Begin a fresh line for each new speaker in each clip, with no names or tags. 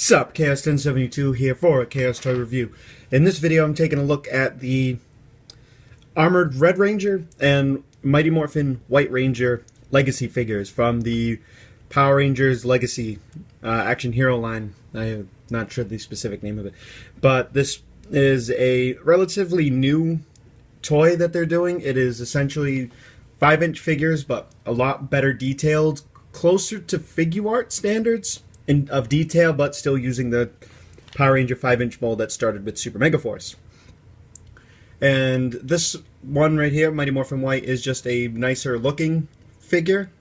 Sup, Chaos1072 here for a Chaos Toy review. In this video, I'm taking a look at the Armored Red Ranger and Mighty Morphin White Ranger Legacy figures from the Power Rangers Legacy Action Hero line. I'm not sure the specific name of it, but this is a relatively new toy that they're doing. It is essentially 5-inch figures, but a lot better detailed, closer to figure art standards of detail, but still using the Power Ranger 5-inch mold that started with Super Mega Force. And this one right here, Mighty Morphin White, is just a nicer looking figure.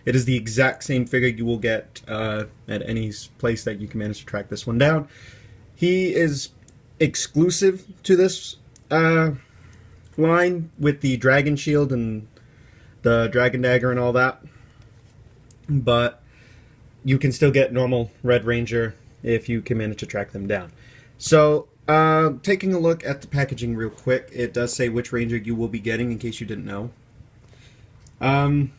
It is the exact same figure you will get at any place that you can manage to track this one down. He is exclusive to this line with the Dragon Shield and the Dragon Dagger and all that. But you can still get normal Red Ranger if you can manage to track them down. So, taking a look at the packaging real quick, it does say which Ranger you will be getting, in case you didn't know. And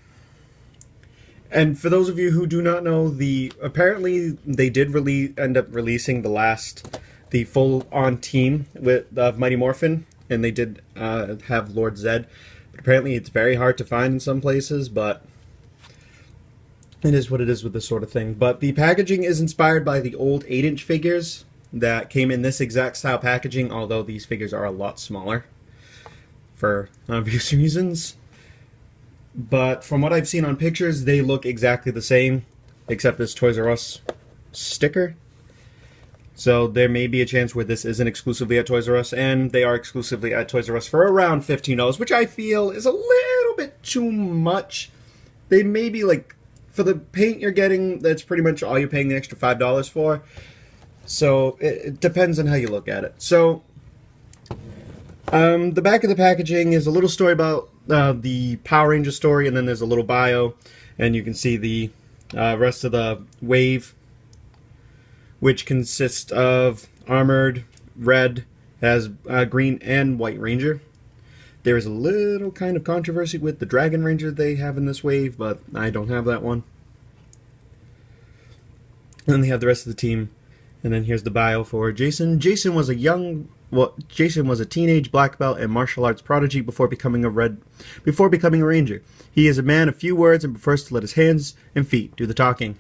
for those of you who do not know, apparently they did end up releasing the full-on team of Mighty Morphin, and they did have Lord Zed. But apparently it's very hard to find in some places, but it is what it is with this sort of thing. But the packaging is inspired by the old 8-inch figures that came in this exact style packaging, although these figures are a lot smaller for obvious reasons. But from what I've seen on pictures, they look exactly the same, except this Toys R Us sticker. So there may be a chance where this isn't exclusively at Toys R Us, and they are exclusively at Toys R Us for around $15, which I feel is a little bit too much. They may be like, for the paint you're getting, that's pretty much all you're paying the extra $5 for. So it depends on how you look at it. So the back of the packaging is a little story about the Power Ranger story, and then there's a little bio, and you can see the rest of the wave, which consists of Armored Red, has Green and White Ranger. There is a little kind of controversy with the Dragon Ranger they have in this wave, but I don't have that one. And then they have the rest of the team. And then here's the bio for Jason. Jason was a teenage black belt and martial arts prodigy before becoming a Ranger. He is a man of few words and prefers to let his hands and feet do the talking.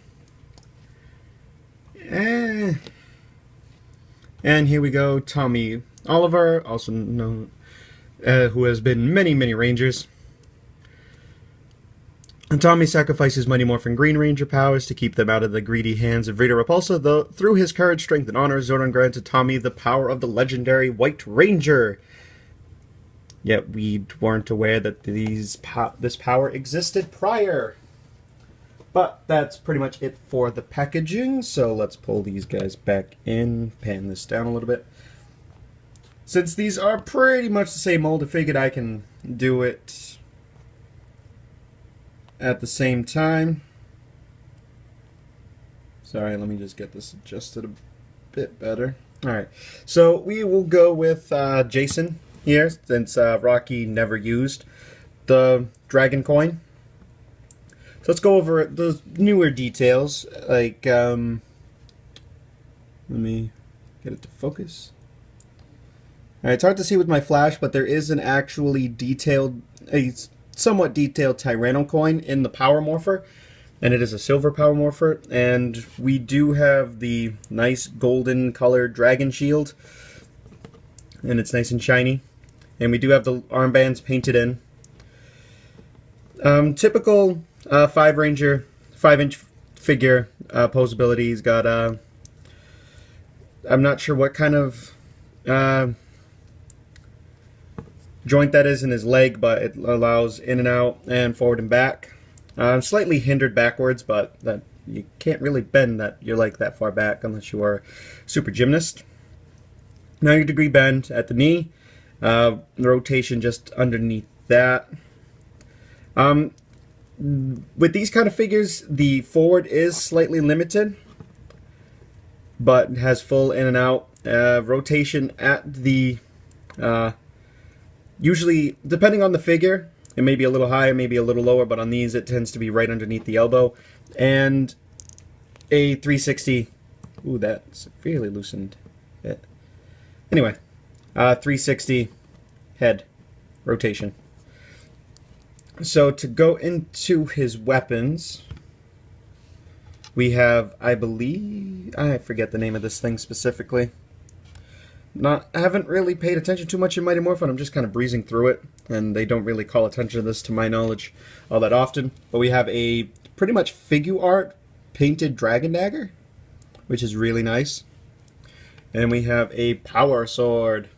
And here we go, Tommy Oliver, also known who has been many Rangers. And Tommy sacrifices Mighty Morphin Green Ranger powers to keep them out of the greedy hands of Rita Repulsa, though through his courage, strength, and honor, Zordon granted Tommy the power of the legendary White Ranger. Yet we weren't aware that this power existed prior. But that's pretty much it for the packaging, so let's pull these guys back in, pan this down a little bit. Since these are pretty much the same mold, I figured I can do it at the same time. Sorry, let me just get this adjusted a bit better. Alright, so we will go with Jason here, since Rocky never used the Dragon Coin. So let's go over those newer details, like, let me get it to focus. Alright, it's hard to see with my flash, but there is an actually somewhat detailed Tyranno coin in the Power Morpher, and it is a silver Power Morpher, and we do have the nice golden colored Dragon Shield, and it's nice and shiny, and we do have the armbands painted in. Typical 5-inch figure posability. He's got I'm not sure what kind of joint that is in his leg, but it allows in and out and forward and back. Slightly hindered backwards, but that you can't really bend your leg that far back unless you are a super gymnast. 90-degree bend at the knee, rotation just underneath that. With these kind of figures, the forward is slightly limited, but it has full in and out rotation at the usually, depending on the figure, it may be a little higher, maybe a little lower, but on these it tends to be right underneath the elbow. And a 360 Ooh, that severely loosened it. Anyway, 360 head rotation. So to go into his weapons, we have, I believe, I forget the name of this thing specifically. I haven't really paid attention too much in Mighty Morphin. I'm just kind of breezing through it, and they don't really call attention to this, to my knowledge, all that often. But we have a pretty much figure art painted dragon dagger, which is really nice. And we have a power sword,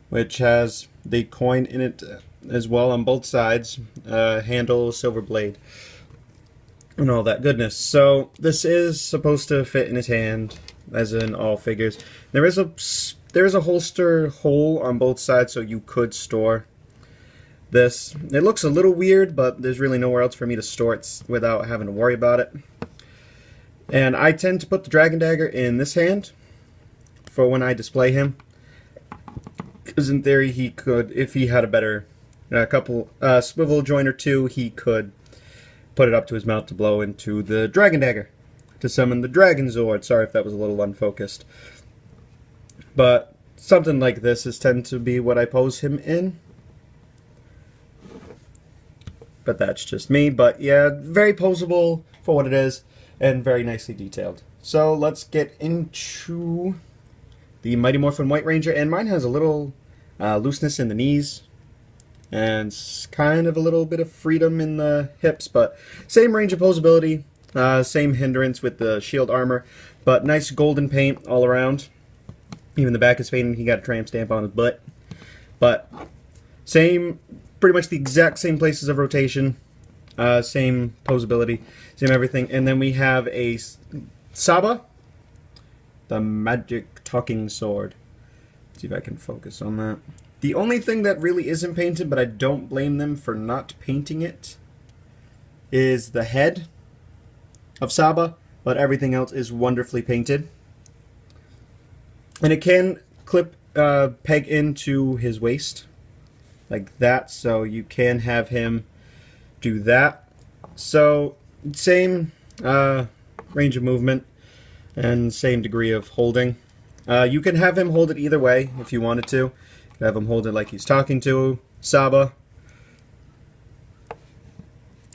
which has the coin in it as well on both sides, handle, silver blade, and all that goodness. So this is supposed to fit in his hand, as in all figures. There is a holster hole on both sides, so you could store this. It looks a little weird, but there's really nowhere else for me to store it without having to worry about it. And I tend to put the dragon dagger in this hand for when I display him, because in theory he could, if he had a better swivel joint or two, he could put it up to his mouth to blow into the dragon dagger to summon the Dragon Zord. Sorry if that was a little unfocused. But something like this is tend to be what I pose him in. But that's just me. But yeah, very posable for what it is, and very nicely detailed. So let's get into the Mighty Morphin White Ranger, and mine has a little looseness in the knees, and kind of a little bit of freedom in the hips, but same range of posability. Same hindrance with the shield armor, but nice golden paint all around. Even the back is painted. He got a tramp stamp on his butt. But same, pretty much the exact same places of rotation, same posability, same everything. And then we have a Saba, the magic talking sword. Let's see if I can focus on that. The only thing that really isn't painted, but I don't blame them for not painting it, is the head of Saba, but everything else is wonderfully painted. And it can clip, peg into his waist, like that, so you can have him do that. So, same range of movement, and same degree of holding. You can have him hold it either way, if you wanted to. You can have him hold it like he's talking to Saba,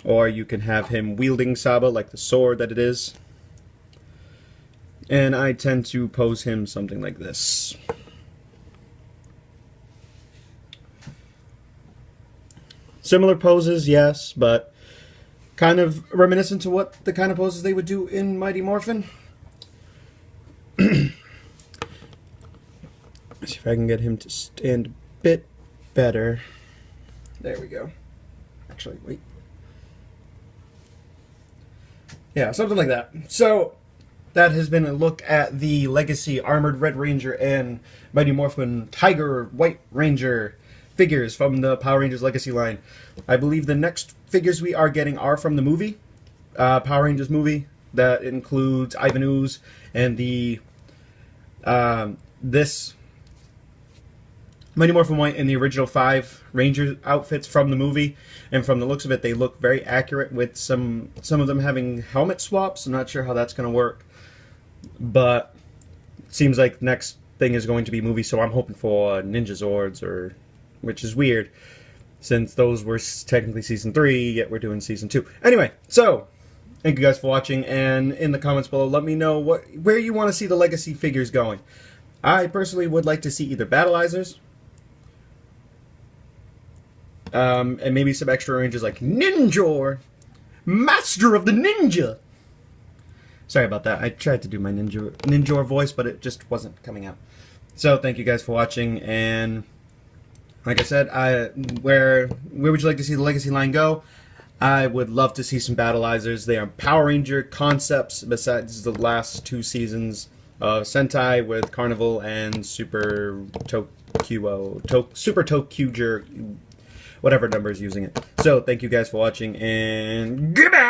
or you can have him wielding Saba like the sword that it is. And I tend to pose him something like this. Similar poses, yes, but kind of reminiscent to what the kind of poses they would do in Mighty Morphin. Let's see if I can get him to stand a bit better. There we go. Actually, wait. Yeah, something like that. So, that has been a look at the Legacy Armored Red Ranger and Mighty Morphin Tiger White Ranger figures from the Power Rangers Legacy line. I believe the next figures we are getting are from the movie, Power Rangers movie, that includes Ivan Ooze and the this Mighty Morphin White and the original 5 Ranger outfits from the movie. And from the looks of it, they look very accurate, with some of them having helmet swaps. I'm not sure how that's going to work, but it seems like the next thing is going to be movie, so I'm hoping for Ninja Zords, which is weird, since those were technically Season 3, yet we're doing Season 2. Anyway, so, thank you guys for watching, and in the comments below, let me know where you want to see the Legacy figures going. I personally would like to see either Battleizers, and maybe some extra ranges like Ninjor, Master of the Ninja. Sorry about that. I tried to do my Ninjor voice, but it just wasn't coming out. So thank you guys for watching, and like I said, where would you like to see the Legacy line go? I would love to see some Battleizers. They are Power Ranger concepts besides the last 2 seasons of Sentai with Carnival and Super Tokuger, whatever number is using it. So, thank you guys for watching, and goodbye!